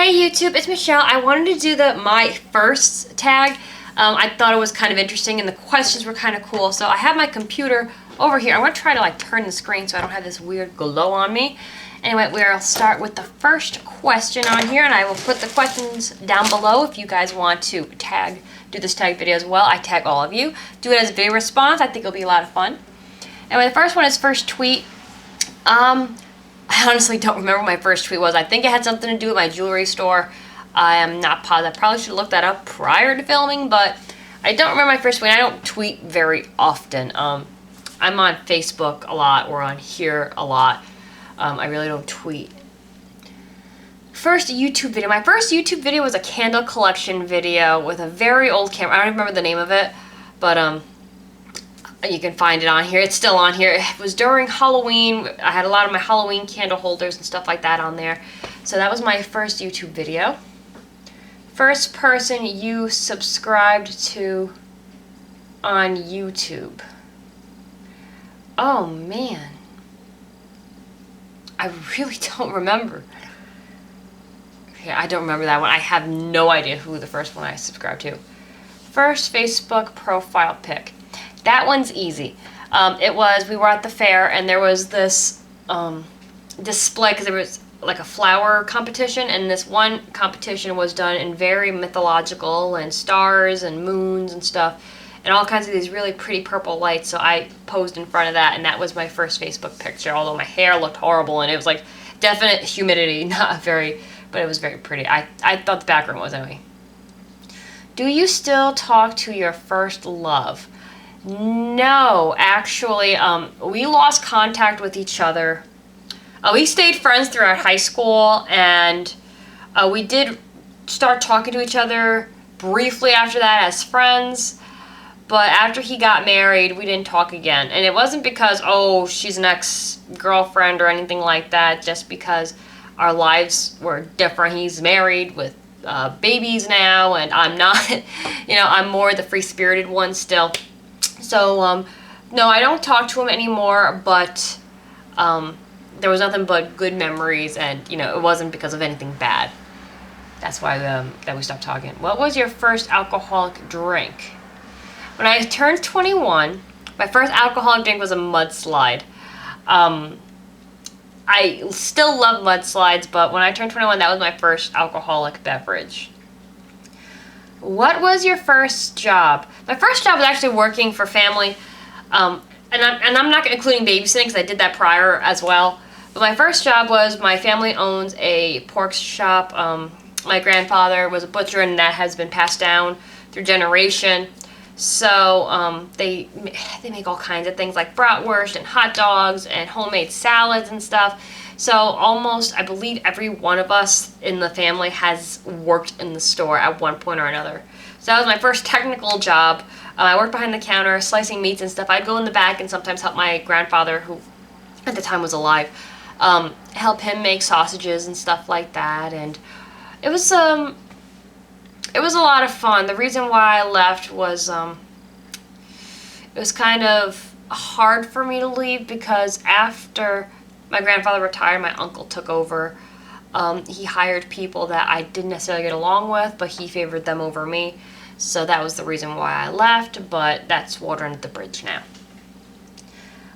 Hey YouTube, it's Michelle. I wanted to do my first tag. I thought it was kind of interesting and the questions were kind of cool. So I have my computer over here. I'm going to try to turn the screen so I don't have this weird glow on me. Anyway, we'll start with the first question on here, and I will put the questions down below if you guys want to do this tag video as well. I tag all of you. Do it as a video response. I think it'll be a lot of fun. Anyway, the first one is first tweet. I honestly don't remember what my first tweet was. I think it had something to do with my jewelry store. I am not positive. I probably should have looked that up prior to filming, but I don't remember my first tweet. I don't tweet very often. I'm on Facebook a lot or on here a lot. I really don't tweet. First YouTube video. My first YouTube video was a candle collection video with a very old camera. I don't remember the name of it, but you can find it on here. It's still on here. It was during Halloween. I had a lot of my Halloween candle holders and stuff like that on there. So that was my first YouTube video. First person you subscribed to on YouTube. Oh man. I really don't remember. Okay, I don't remember that one. I have no idea who the first one I subscribed to. First Facebook profile pic. That one's easy. We were at the fair and there was this display because there was like a flower competition, and this one competition was done in very mythological and stars and moons and stuff and all kinds of these really pretty purple lights. So I posed in front of that, and that was my first Facebook picture, although my hair looked horrible and it was like definite humidity, but it was very pretty. I thought the background was anyway. Do you still talk to your first love? No, actually, we lost contact with each other. We stayed friends throughout high school, and we did start talking to each other briefly after that as friends, but after he got married, we didn't talk again. And it wasn't because, oh, she's an ex-girlfriend or anything like that, just because our lives were different. He's married with babies now, and I'm not. I'm more the free-spirited one still. So, no, I don't talk to him anymore, but there was nothing but good memories, and, it wasn't because of anything bad. That's why that we stopped talking. What was your first alcoholic drink? When I turned 21, my first alcoholic drink was a mudslide. I still love mudslides, but when I turned 21, that was my first alcoholic beverage. What was your first job? My first job was actually working for family, and I'm not including babysitting because I did that prior as well. But my first job was, my family owns a pork shop. My grandfather was a butcher, and that has been passed down through generation. So they make all kinds of things like bratwurst and hot dogs and homemade salads and stuff. So almost, I believe, every one of us in the family has worked in the store at one point or another. So that was my first technical job. I worked behind the counter, slicing meats and stuff. I'd go in the back and sometimes help my grandfather, who at the time was alive, help him make sausages and stuff like that. And it was a lot of fun. The reason why I left was it was kind of hard for me to leave because after my grandfather retired, my uncle took over. He hired people that I didn't necessarily get along with, but he favored them over me. So that was the reason why I left, but that's water under the bridge now.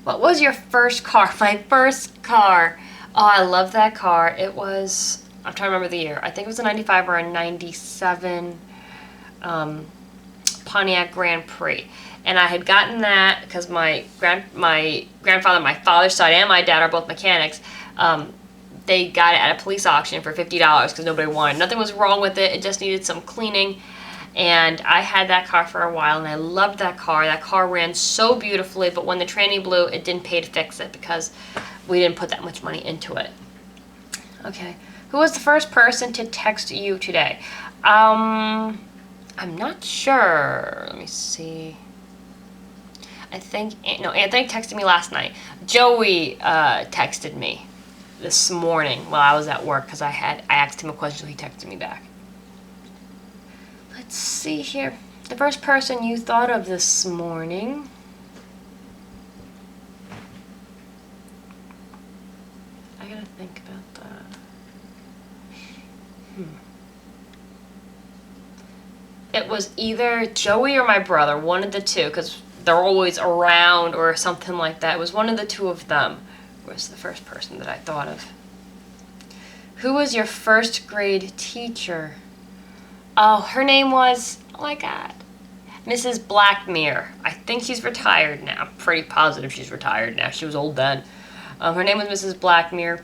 What was your first car? My first car. Oh, I love that car. It was, I'm trying to remember the year. I think it was a 95 or a 97 Pontiac Grand Prix. And I had gotten that because my grandfather, my father's side, and my dad are both mechanics. They got it at a police auction for $50 because nobody wanted it. Nothing was wrong with it. It just needed some cleaning. And I had that car for a while, and I loved that car. That car ran so beautifully, but when the tranny blew, it didn't pay to fix it because we didn't put that much money into it. Okay. Who was the first person to text you today? I'm not sure. Let me see. Anthony texted me last night. Joey texted me this morning while I was at work because I asked him a question, so he texted me back. Let's see here. The first person you thought of this morning. I gotta think about that. It was either Joey or my brother, one of the two, because they're always around or something like that. It was one of the two of them was the first person that I thought of. Who was your first grade teacher? Oh, her name was, oh my God, Mrs. Blackmere. I think she's retired now. I'm pretty positive she's retired now. She was old then. Her name was Mrs. Blackmere.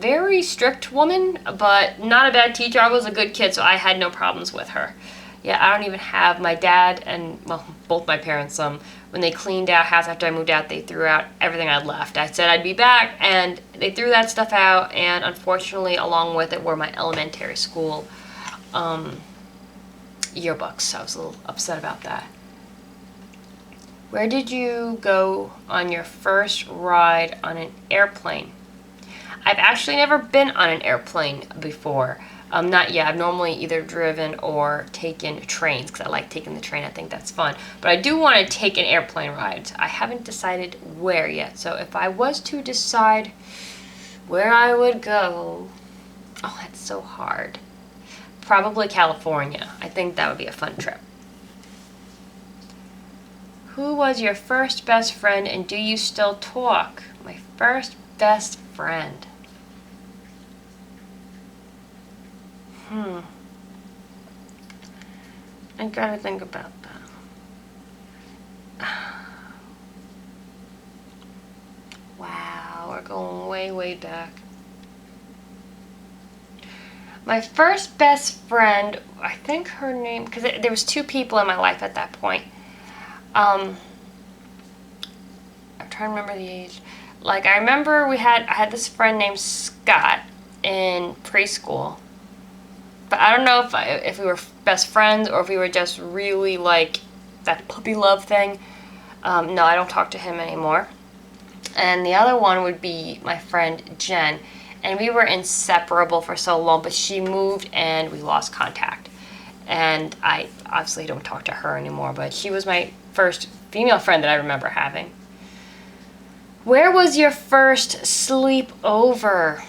Very strict woman, but not a bad teacher. I was a good kid, so I had no problems with her. Yeah, I don't even have my dad and, well, both my parents, when they cleaned out house after I moved out, they threw out everything I'd left. I said I'd be back, and they threw that stuff out, and unfortunately, along with it were my elementary school yearbooks. I was a little upset about that. Where did you go on your first ride on an airplane? I've actually never been on an airplane before. Not yet. I've normally either driven or taken trains because I like taking the train. I think that's fun. But I do want to take an airplane ride. I haven't decided where yet. So if I was to decide where I would go, oh, that's so hard. Probably California. I think that would be a fun trip. Who was your first best friend and do you still talk? My first best friend. I gotta think about that. Wow, we're going way, way back. My first best friend, I think her name, because there was two people in my life at that point. I'm trying to remember the age. Like, I remember I had this friend named Scott in preschool. But I don't know if we were best friends or if we were just really like that puppy love thing. No, I don't talk to him anymore. And the other one would be my friend Jen. And we were inseparable for so long, but she moved and we lost contact. And I obviously don't talk to her anymore, but she was my first female friend that I remember having. Where was your first sleepover?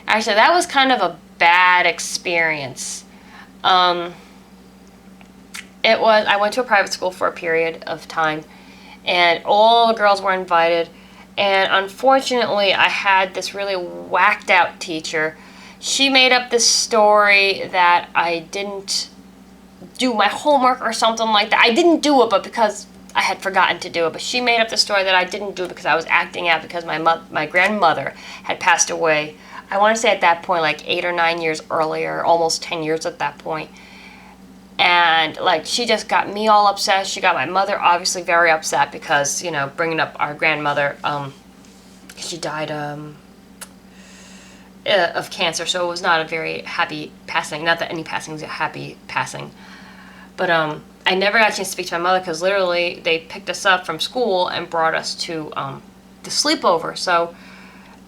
Actually, that was kind of a bad experience. I went to a private school for a period of time, and all the girls were invited, and unfortunately I had this really whacked out teacher. She made up this story that I didn't do my homework or something like that. I didn't do it, but because I had forgotten to do it. But she made up the story that I didn't do it because I was acting out because my grandmother had passed away. I want to say at that point, like 8 or 9 years earlier, almost 10 years at that point. And, like, she just got me all upset. She got my mother obviously very upset because, bringing up our grandmother, she died of cancer, so it was not a very happy passing. Not that any passing is a happy passing. But I never got a chance to speak to my mother because literally they picked us up from school and brought us to the sleepover. So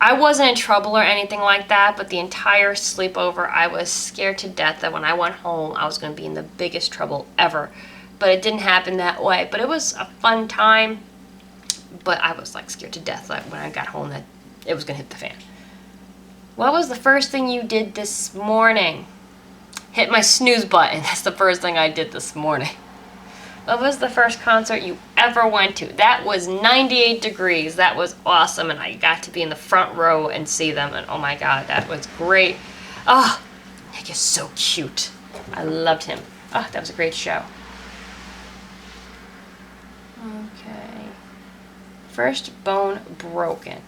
I wasn't in trouble or anything like that, but the entire sleepover, I was scared to death that when I went home, I was going to be in the biggest trouble ever. But it didn't happen that way. But it was a fun time, but I was like scared to death like, when I got home that it was going to hit the fan. What was the first thing you did this morning? Hit my snooze button. That's the first thing I did this morning. What was the first concert you ever went to? That was 98 Degrees. That was awesome, and I got to be in the front row and see them, and oh my God, that was great. Oh, Nick is so cute. I loved him. Oh, that was a great show. Okay. First bone broken.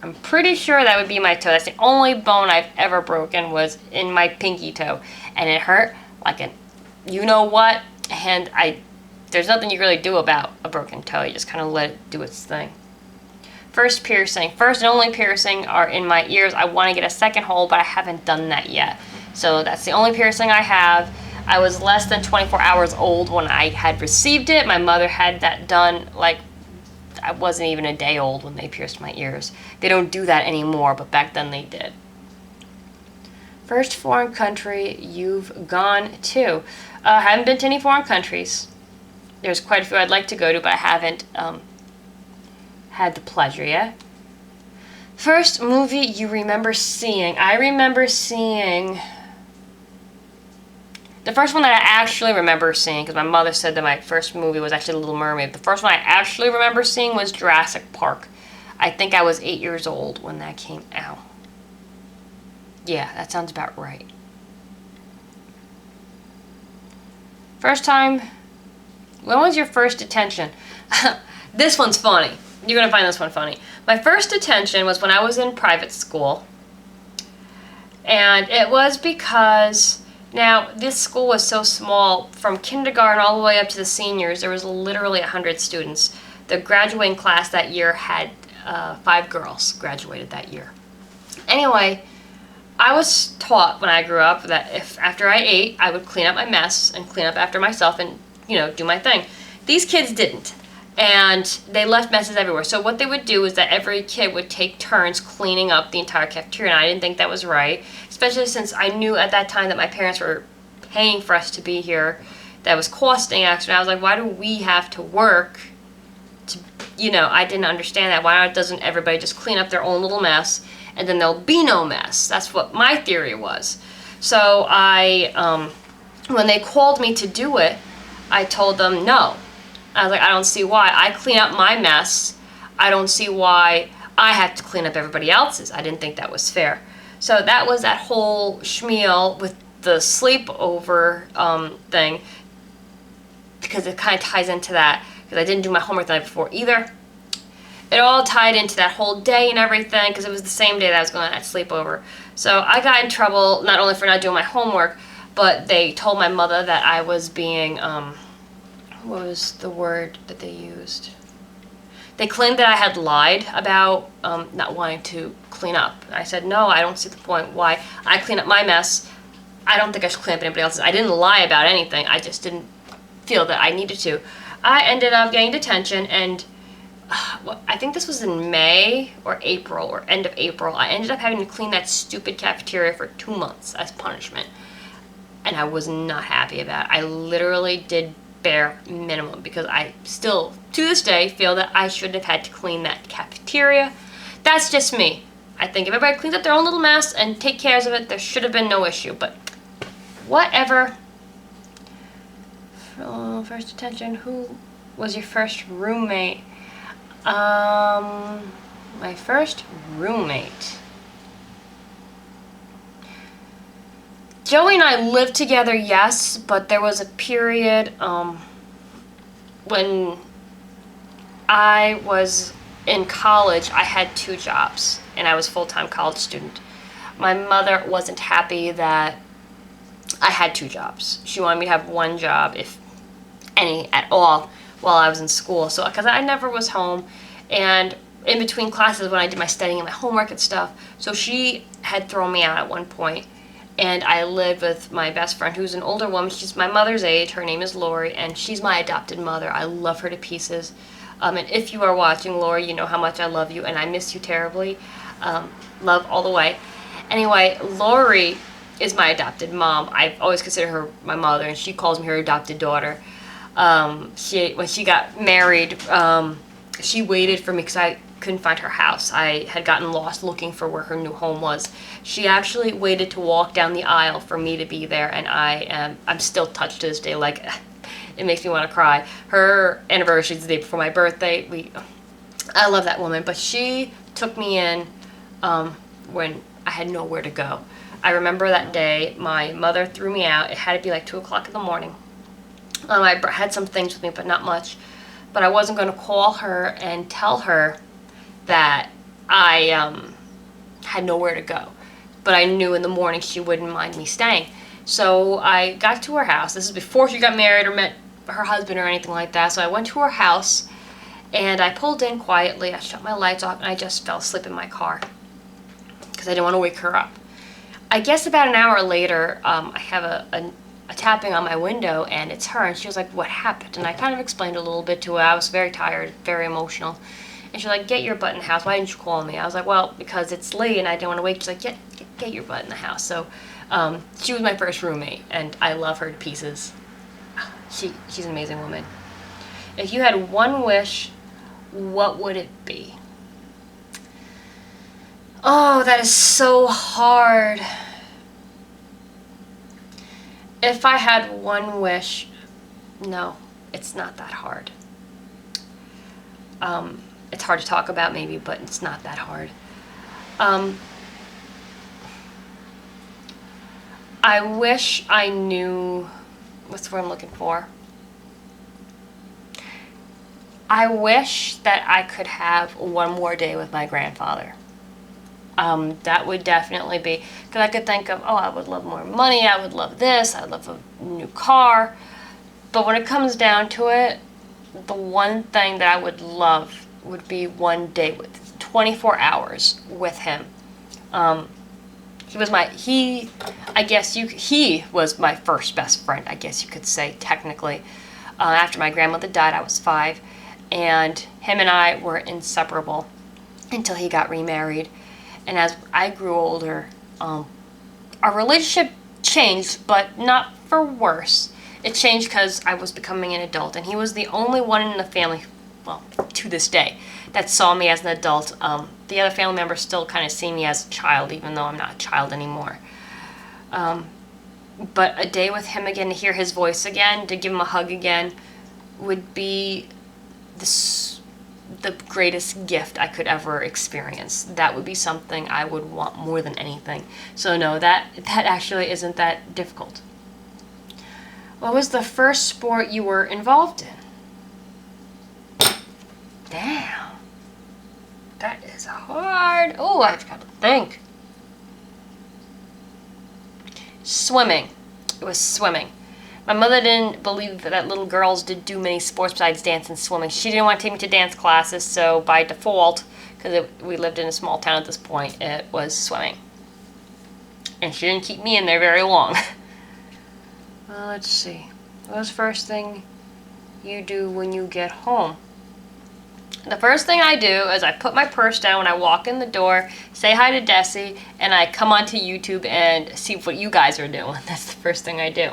I'm pretty sure that would be my toe. That's the only bone I've ever broken was in my pinky toe, and it hurt like an you-know-what, and there's nothing you really do about a broken toe. You just kind of let it do its thing. First piercing. First and only piercing are in my ears. I want to get a second hole, but I haven't done that yet. So that's the only piercing I have. I was less than 24 hours old when I had received it. My mother had that done, like, I wasn't even a day old when they pierced my ears. They don't do that anymore, but back then they did. First foreign country you've gone to. I haven't been to any foreign countries. There's quite a few I'd like to go to, but I haven't had the pleasure yet. First movie you remember seeing. I remember seeing... The first one that I actually remember seeing, because my mother said that my first movie was actually Little Mermaid. The first one I actually remember seeing was Jurassic Park. I think I was 8 years old when that came out. Yeah, that sounds about right. First time... When was your first detention? This one's funny. You're going to find this one funny. My first detention was when I was in private school. And it was because... Now, this school was so small, from kindergarten all the way up to the seniors, there was literally 100 students. The graduating class that year had 5 girls graduated that year. Anyway, I was taught when I grew up that if after I ate, I would clean up my mess and clean up after myself and, you know, do my thing. These kids didn't. And they left messes everywhere. So what they would do is that every kid would take turns cleaning up the entire cafeteria, and I didn't think that was right, especially since I knew at that time that my parents were paying for us to be here. That was costing extra. And I was like, why do we have to work to, you know, I didn't understand that. Why doesn't everybody just clean up their own little mess, and then there'll be no mess? That's what my theory was. So when they called me to do it, I told them no. I was like, I don't see why. I clean up my mess. I don't see why I have to clean up everybody else's. I didn't think that was fair. So that was that whole schmeal with the sleepover thing, because it kind of ties into that, because I didn't do my homework the night before either. It all tied into that whole day and everything, because it was the same day that I was going on that sleepover. So I got in trouble not only for not doing my homework, but they told my mother that I was being... what was the word that they used? They claimed that I had lied about not wanting to clean up. I said, no, I don't see the point why I clean up my mess. I don't think I should clean up anybody else's. I didn't lie about anything. I just didn't feel that I needed to. I ended up getting detention, and I think this was in May or April or end of April. I ended up having to clean that stupid cafeteria for 2 months as punishment. And I was not happy about it. I literally did bare minimum, because I still, to this day, feel that I shouldn't have had to clean that cafeteria. That's just me. I think if everybody cleans up their own little mess and take care of it, there should have been no issue, but whatever. First detention. Who was your first roommate? My first roommate. Joey and I lived together, yes, but there was a period when I was in college. I had 2 jobs, and I was a full-time college student. My mother wasn't happy that I had 2 jobs. She wanted me to have 1 job, if any at all, while I was in school. So, because I never was home, and in between classes when I did my studying and my homework and stuff, so she had thrown me out at one point. And I lived with my best friend, who's an older woman. She's my mother's age. Her name is Lori, and she's my adopted mother. I love her to pieces. And if you are watching, Lori, you know how much I love you, and I miss you terribly. Love all the way. Anyway, Lori is my adopted mom. I've always considered her my mother, and she calls me her adopted daughter. When she got married, she waited for me because I couldn't find her house. I had gotten lost looking for where her new home was. She actually waited to walk down the aisle for me to be there, and I'm still touched to this day. Like, it makes me want to cry. Her anniversary is the day before my birthday. I love that woman, but she took me in when I had nowhere to go. I remember that day, my mother threw me out. It had to be like 2 o'clock in the morning. I had some things with me, but not much. But I wasn't going to call her and tell her that I had nowhere to go. But I knew in the morning she wouldn't mind me staying. So I got to her house. This is before she got married or met her husband or anything like that. So I went to her house, and I pulled in quietly. I shut my lights off, and I just fell asleep in my car because I didn't want to wake her up. I guess about an hour later, I have a tapping on my window, and it's her, and she was like, what happened? And I kind of explained a little bit to her. I was very tired, very emotional. And she's like, get your butt in the house. Why didn't you call me? I was like, well, because it's late and I didn't want to wake. She's like, get your butt in the house. So she was my first roommate, and I love her to pieces. She's an amazing woman. If you had one wish, what would it be? Oh, that is so hard. If I had one wish, no, it's not that hard. It's hard to talk about maybe, but it's not that hard. I wish I knew, what's the word I'm looking for? I wish that I could have one more day with my grandfather. That would definitely be, because I could think of, oh, I would love more money, I would love this, I would love a new car. But when it comes down to it, the one thing that I would love would be one day with 24 hours with him. He was he was my first best friend, I guess you could say, technically. After my grandmother died, I was 5, and him and I were inseparable until he got remarried. And as I grew older, our relationship changed, but not for worse. It changed because I was becoming an adult, and he was the only one in the family, well, to this day, that saw me as an adult. The other family members still kind of see me as a child, even though I'm not a child anymore. But a day with him again, to hear his voice again, to give him a hug again, would be the greatest gift I could ever experience. That would be something I would want more than anything. So no, that actually isn't that difficult. What was the first sport you were involved in? Damn. That is hard. Oh, I've got to think. Swimming. It was swimming. My mother didn't believe that little girls did do many sports besides dance and swimming. She didn't want to take me to dance classes, so by default, because we lived in a small town at this point, it was swimming. And she didn't keep me in there very long. Let's see. What was the first thing you do when you get home? The first thing I do is I put my purse down when I walk in the door, say hi to Desi, and I come onto YouTube and see what you guys are doing. That's the first thing I do.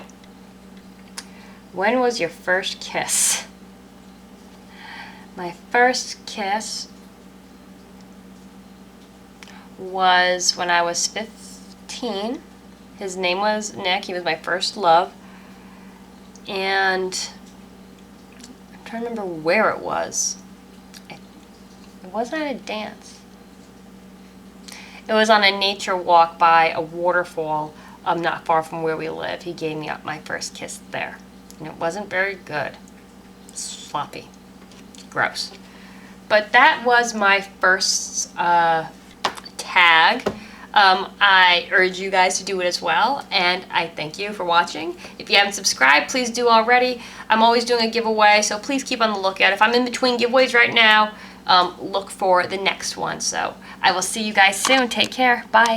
When was your first kiss? My first kiss was when I was 15. His name was Nick. He was my first love. And I'm trying to remember where it was. It wasn't at a dance. It was on a nature walk by a waterfall not far from where we live. He gave me my first kiss there. And it wasn't very good. Sloppy. Gross. But that was my first tag. I urge you guys to do it as well, and I thank you for watching. If you haven't subscribed, please do already. I'm always doing a giveaway, so please keep on the lookout. If I'm in between giveaways right now, look for the next one. So I will see you guys soon. Take care. Bye.